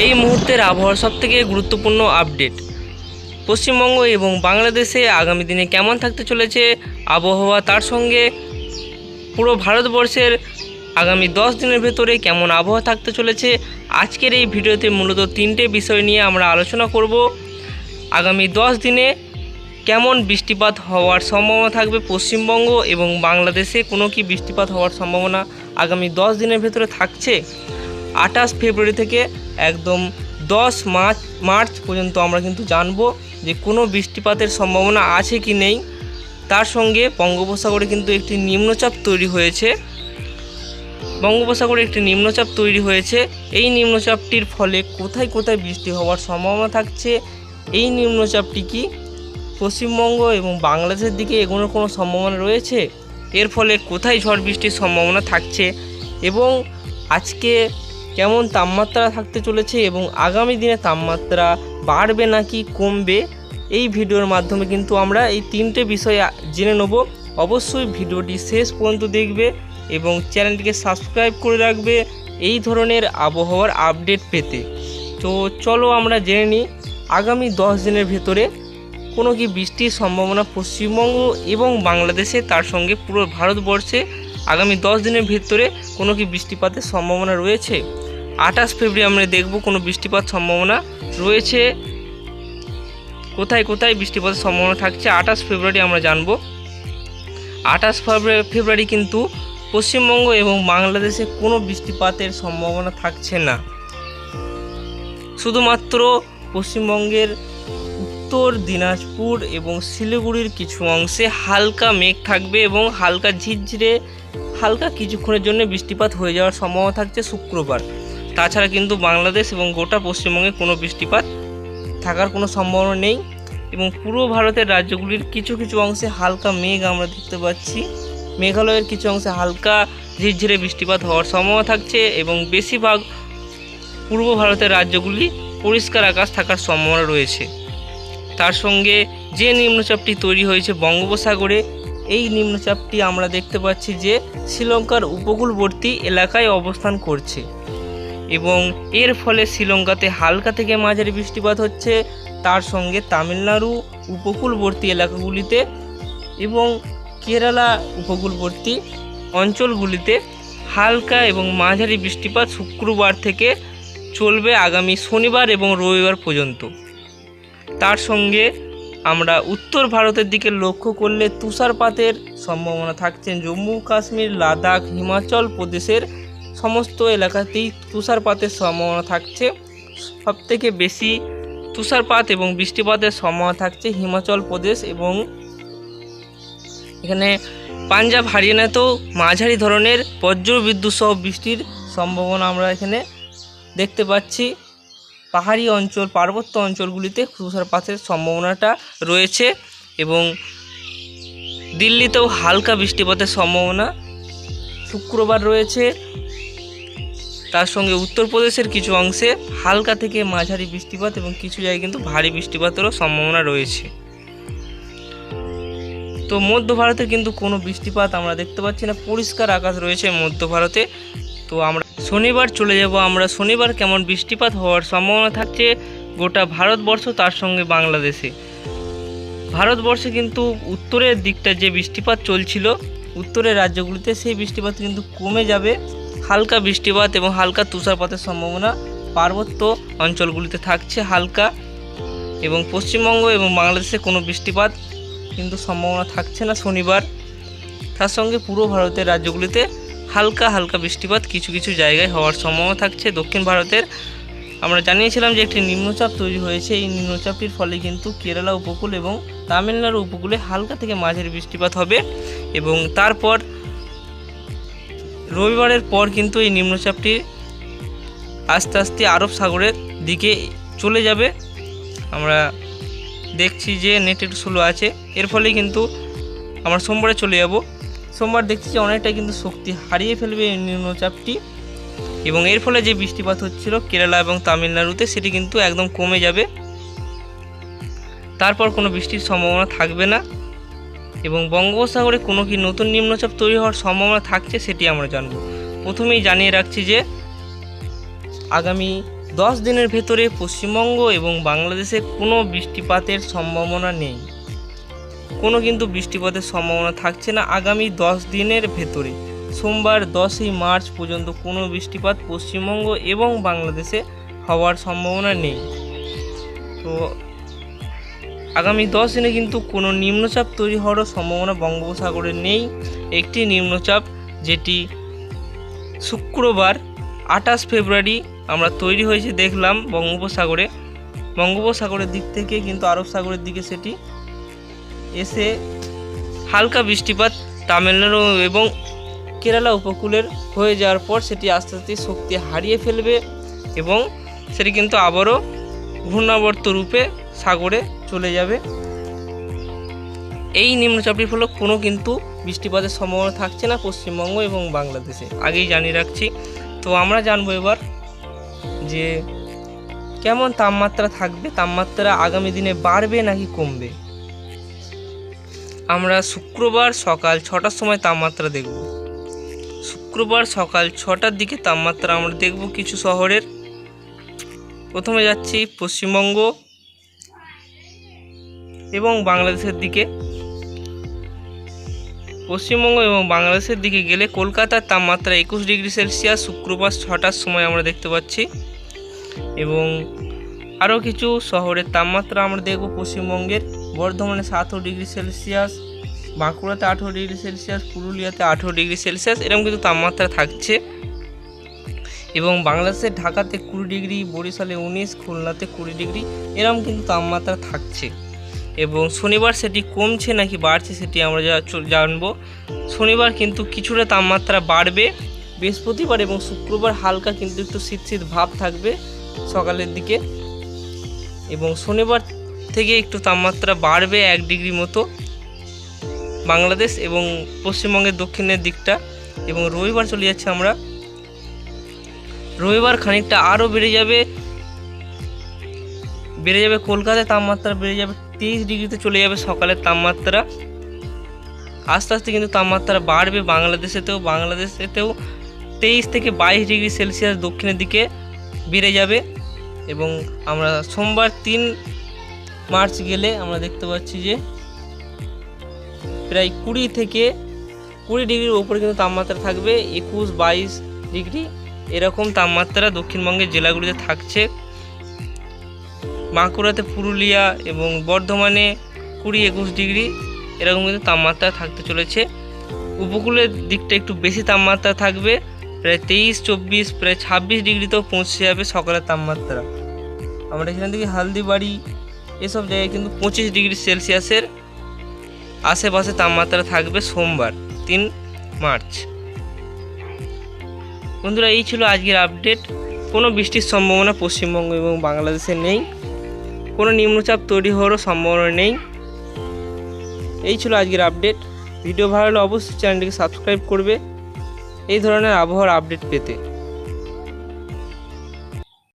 এই মুহূর্তের আবহাওয়ার সবথেকে গুরুত্বপূর্ণ আপডেট। পশ্চিমবঙ্গ এবং বাংলাদেশে আগামী দিনে কেমন থাকতে চলেছে আবহাওয়া, তার সঙ্গে পুরো ভারতবর্ষের আগামী 10 দিনের ভেতরে কেমন আবহাওয়া থাকতে চলেছে। আজকের এই ভিডিওতে মূলত 3টে বিষয় নিয়ে আমরা আলোচনা করব। আগামী 10 দিনে কেমন বৃষ্টিপাত হওয়ার সম্ভাবনা থাকবে পশ্চিমবঙ্গ এবং বাংলাদেশে, কোনো কি বৃষ্টিপাত হওয়ার সম্ভাবনা আগামী 10 দিনের ভেতরে থাকছে। 28 ফেব্রুয়ারি থেকে একদম 10 মার্চ পর্যন্ত আমরা কিন্তু জানবো যে কোনো বৃষ্টিপাতের সম্ভাবনা আছে কি নেই। তার সঙ্গে বঙ্গোপসাগরে কিন্তু একটি নিম্নচাপ তৈরি হয়েছে। এই নিম্নচাপটির ফলে কোথায় কোথায় বৃষ্টি হওয়ার সম্ভাবনা থাকছে। এই নিম্নচাপটি কি পশ্চিমবঙ্গ এবং বাংলাদেশের দিকে এগোনোর কোনো সম্ভাবনা রয়েছে, এর ফলে কোথায় ঝড় বৃষ্টির সম্ভাবনা থাকছে এবং আজকে কেমন তাপমাত্রা থাকতে চলেছে এবং আগামী দিনে তাপমাত্রা বাড়বে নাকি কমবে, এই ভিডিওর মাধ্যমে কিন্তু আমরা এই 3টে বিষয় জেনে নেব। অবশ্যই ভিডিওটি শেষ পর্যন্ত দেখবে এবং চ্যানেলটিকে সাবস্ক্রাইব করে রাখবে এই ধরনের আবহাওয়ার আপডেট পেতে। তো চলো আমরা জেনে নিই আগামী 10 দিনের ভেতরে কোনো কি বৃষ্টির সম্ভাবনা পশ্চিমবঙ্গ এবং বাংলাদেশে, তার সঙ্গে পুরো ভারতবর্ষে আগামী 10 দিনের ভিতরে কোনো কি বৃষ্টিপাতের সম্ভাবনা রয়েছে। 28 ফেব্রুয়ারি আমরা দেখব কোনো বৃষ্টিপাত সম্ভাবনা রয়েছে, কোথায় কোথায় বৃষ্টিপাতের সম্ভাবনা থাকছে 28 ফেব্রুয়ারি আমরা জানব। 28 ফেব্রুয়ারি কিন্তু পশ্চিমবঙ্গ এবং বাংলাদেশে কোনো বৃষ্টিপাতের সম্ভাবনা থাকছে না। শুধুমাত্র পশ্চিমবঙ্গের উত্তর দিনাজপুর এবং শিলিগুড়ির কিছু অংশে হালকা মেঘ থাকবে এবং হালকা ঝিরঝিরে কিছুক্ষণের জন্য বৃষ্টিপাত হয়ে যাওয়ার সম্ভাবনা থাকছে শুক্রবার। তাছাড়া কিন্তু বাংলাদেশ এবং গোটা পশ্চিমবঙ্গে কোনো বৃষ্টিপাত থাকার কোনো সম্ভাবনা নেই এবং পুরো ভারতের রাজ্যগুলির কিছু কিছু অংশে হালকা মেঘ আমরা দেখতে পাচ্ছি। মেঘালয়ের কিছু অংশে হালকা ঝিরঝিরে বৃষ্টিপাত হওয়ার সম্ভাবনা থাকছে এবং বেশিরভাগ পূর্ব ভারতের রাজ্যগুলি পরিষ্কার আকাশ থাকার সম্ভাবনা রয়েছে। তার সঙ্গে যে নিম্নচাপটি তৈরি হয়েছে বঙ্গোপসাগরে, এই নিম্নচাপটি আমরা দেখতে পাচ্ছি যে শ্রীলঙ্কার উপকূলবর্তী এলাকায় অবস্থান করছে এবং এর ফলে শ্রীলঙ্কাতে হালকা থেকে মাঝারি বৃষ্টিপাত হচ্ছে। তার সঙ্গে তামিলনাড়ু উপকূলবর্তী এলাকাগুলিতে এবং কেরালা উপকূলবর্তী অঞ্চলগুলিতে হালকা এবং মাঝারি বৃষ্টিপাত শুক্রবার থেকে চলবে আগামী শনিবার এবং রবিবার পর্যন্ত। তার সঙ্গে আমরা উত্তর ভারতের দিকে লক্ষ্য করলে তুষারপাতের সম্ভাবনা থাকছে। জম্মু কাশ্মীর, লাদাখ, হিমাচল প্রদেশের সমস্ত এলাকাতেই তুষারপাতের সম্ভাবনা থাকছে। সবথেকে বেশি তুষারপাত এবং বৃষ্টিপাতের সম্ভাবনা থাকছে হিমাচল প্রদেশ এবং এখানে পাঞ্জাব, হরিয়ানাতেও মাঝারি ধরনের বজ্রবিদ্যুৎ সহ বৃষ্টির সম্ভাবনা আমরা এখানে দেখতে পাচ্ছি। পাহাড়ি অঞ্চল, পার্বত্য অঞ্চলগুলিতে তুষারপাতের সম্ভাবনাটা রয়েছে এবং দিল্লিতেও হালকা বৃষ্টিপাতের সম্ভাবনা শুক্রবার রয়েছে। তার সঙ্গে উত্তরপ্রদেশের কিছু অংশে হালকা থেকে মাঝারি বৃষ্টিপাত এবং কিছু জায়গায় কিন্তু ভারী বৃষ্টিপাতেরও সম্ভাবনা রয়েছে। তো মধ্য ভারতে কিন্তু কোনো বৃষ্টিপাত আমরা দেখতে পাচ্ছি না, পরিষ্কার আকাশ রয়েছে মধ্য ভারতে। তো আমরা শনিবার চলে যাব, আমরা শনিবার কেমন বৃষ্টিপাত হওয়ার সম্ভাবনা থাকছে গোটা ভারতবর্ষ, তার সঙ্গে বাংলাদেশে। ভারতবর্ষে কিন্তু উত্তরের দিকটা যে বৃষ্টিপাত চলছিল উত্তরের রাজ্যগুলিতে, সেই বৃষ্টিপাত কিন্তু কমে যাবে। হালকা বৃষ্টিপাত এবং হালকা তুষারপাতের সম্ভাবনা পার্বত্য অঞ্চলগুলিতে থাকছে হালকা, এবং পশ্চিমবঙ্গ এবং বাংলাদেশে কোনো বৃষ্টিপাত কিন্তু সম্ভাবনা থাকছে না শনিবার। তার সঙ্গে পুরো ভারতের রাজ্যগুলিতে হালকা হালকা বৃষ্টিপাত কিছু কিছু জায়গায় হওয়ার সম্ভাবনা থাকছে। দক্ষিণ ভারতের আমরা জানিয়েছিলাম যে একটি নিম্নচাপ তৈরি হয়েছে, এই নিম্নচাপটির ফলে কিন্তু কেরালা উপকূল এবং তামিলনাড়ু উপকূলে হালকা থেকে মাঝারি বৃষ্টিপাত হবে এবং তারপর রবিবারের পর কিন্তু এই নিম্নচাপটি আস্তে আস্তে আরব সাগরের দিকে চলে যাবে। আমরা দেখছি যে নেট একটু স্লো আছে, এর ফলে কিন্তু আমরা সোমবারে চলে যাব। সোমবার দেখছি যে অনেকটাই কিন্তু শক্তি হারিয়ে ফেলবে এই নিম্নচাপটি এবং এর ফলে যে বৃষ্টিপাত হচ্ছিল কেরালা এবং তামিলনাড়ুতে সেটি কিন্তু একদম কমে যাবে। তারপর কোনো বৃষ্টির সম্ভাবনা থাকবে না এবং বঙ্গোপসাগরে কোনো কি নতুন নিম্নচাপ তৈরি হওয়ার সম্ভাবনা থাকছে সেটি আমরা জানব। প্রথমেই জানিয়ে রাখছি যে আগামী 10 দিনের ভেতরে পশ্চিমবঙ্গ এবং বাংলাদেশে কোনো বৃষ্টিপাতের সম্ভাবনা নেই। কোনো কিন্তু বৃষ্টিপাতের সম্ভাবনা থাকছে না আগামী 10 দিনের ভেতরে। সোমবার 10ই মার্চ পর্যন্ত কোনো বৃষ্টিপাত পশ্চিমবঙ্গ এবং বাংলাদেশে হওয়ার সম্ভাবনা নেই। তো আগামী 10 দিনে কিন্তু কোনো নিম্নচাপ তৈরি হওয়ারও সম্ভাবনা বঙ্গোপসাগরে নেই। একটি নিম্নচাপ যেটি শুক্রবার 28 ফেব্রুয়ারি আমরা তৈরি হয়েছে দেখলাম বঙ্গোপসাগরের দিক থেকে কিন্তু আরব সাগরের দিকে সেটি এসে হালকা বৃষ্টিপাত তামিলনাড়ু এবং কেরালা উপকূলের হয়ে যাওয়ার পর সেটি আস্তে আস্তে শক্তি হারিয়ে ফেলবে এবং সেটি কিন্তু আবারও ঘূর্ণাবর্ত রূপে সাগরে চলে যাবে। এই নিম্নচাপটির ফলে কোনো কিন্তু বৃষ্টিপাতের সম্ভাবনা থাকছে না পশ্চিমবঙ্গ এবং বাংলাদেশে, আগেই জানিয়ে রাখছি। তো আমরা জানবো এবার যে কেমন তাপমাত্রা থাকবে, তাপমাত্রা আগামী দিনে বাড়বে নাকি কমবে। আমরা শুক্রবার সকাল 6টার সময় তাপমাত্রা দেখব। শুক্রবার সকাল 6টার দিকে তাপমাত্রা আমরা দেখব কিছু শহরের। প্রথমে যাচ্ছি পশ্চিমবঙ্গ এবং বাংলাদেশের দিকে। পশ্চিমবঙ্গ এবং বাংলাদেশের দিকে গেলে কলকাতার তাপমাত্রা 21 ডিগ্রি সেলসিয়াস শুক্রবার 6টার সময় আমরা দেখতে পাচ্ছি এবং আরও কিছু শহরের তাপমাত্রা আমরা দেখব পশ্চিমবঙ্গের। বর্ধমানে 17 ডিগ্রি সেলসিয়াস, বাঁকুড়াতে 18 ডিগ্রি সেলসিয়াস, পুরুলিয়াতে 18 ডিগ্রি সেলসিয়াস এরকম কিন্তু তাপমাত্রা থাকছে এবং বাংলাদেশের ঢাকাতে 20 ডিগ্রি, বরিশালে 19, খুলনাতে 20 ডিগ্রি এরকম কিন্তু তাপমাত্রা থাকছে। এবং শনিবার সেটি কমছে নাকি বাড়ছে সেটি আমরা জানবো। শনিবার কিন্তু কিছুটা তাপমাত্রা বাড়বে। বৃহস্পতিবার এবং শুক্রবার হালকা কিন্তু একটু শীত ভাব থাকবে সকালের দিকে এবং শনিবার থেকে একটু তাপমাত্রা বাড়বে 1 ডিগ্রি মতো বাংলাদেশ এবং পশ্চিমবঙ্গের দক্ষিণের দিকটা। এবং রবিবার চলে যাচ্ছে আমরা, রবিবার খানিকটা আরও বেড়ে যাবে কলকাতায় তাপমাত্রা বেড়ে যাবে 23 ডিগ্রিতে চলে যাবে সকালের তাপমাত্রা। আস্তে আস্তে কিন্তু তাপমাত্রা বাড়বে বাংলাদেশেতেও 23 থেকে 22 ডিগ্রি সেলসিয়াস দক্ষিণের দিকে বেড়ে যাবে। এবং আমরা সোমবার 3 মার্চ গেলে আমরা দেখতে পাচ্ছি যে প্রায় 20 ডিগ্রির ওপরে কিন্তু তাপমাত্রা থাকবে, 21-22 ডিগ্রি এরকম তাপমাত্রা দক্ষিণবঙ্গের জেলাগুলিতে থাকছে। বাঁকুড়াতে, পুরুলিয়া এবং বর্ধমানে 20-21 ডিগ্রি এরকম কিন্তু তাপমাত্রা থাকতে চলেছে। উপকূলের দিকটা একটু বেশি তাপমাত্রা থাকবে, প্রায় 23-24 প্রায় 26 ডিগ্রিতেও পৌঁছে যাবে সকালের তাপমাত্রা। আমরা এখান থেকে হালদিবাড়ি এসব জায়গায় কিন্তু 25 ডিগ্রি সেলসিয়াসের আশেপাশে তাপমাত্রা থাকবে সোমবার 3 মার্চ। বন্ধুরা, এই ছিল আজকের আপডেট। কোনো বৃষ্টির সম্ভাবনা পশ্চিমবঙ্গ এবং বাংলাদেশে নেই, কোনো নিম্নচাপ তৈরি হওয়ারও সম্ভাবনা নেই। এই ছিল আজকের আপডেট। ভিডিও ভালো হলে অবশ্যই চ্যানেলটিকে সাবস্ক্রাইব করবে এই ধরনের আবহাওয়ার আপডেট পেতে।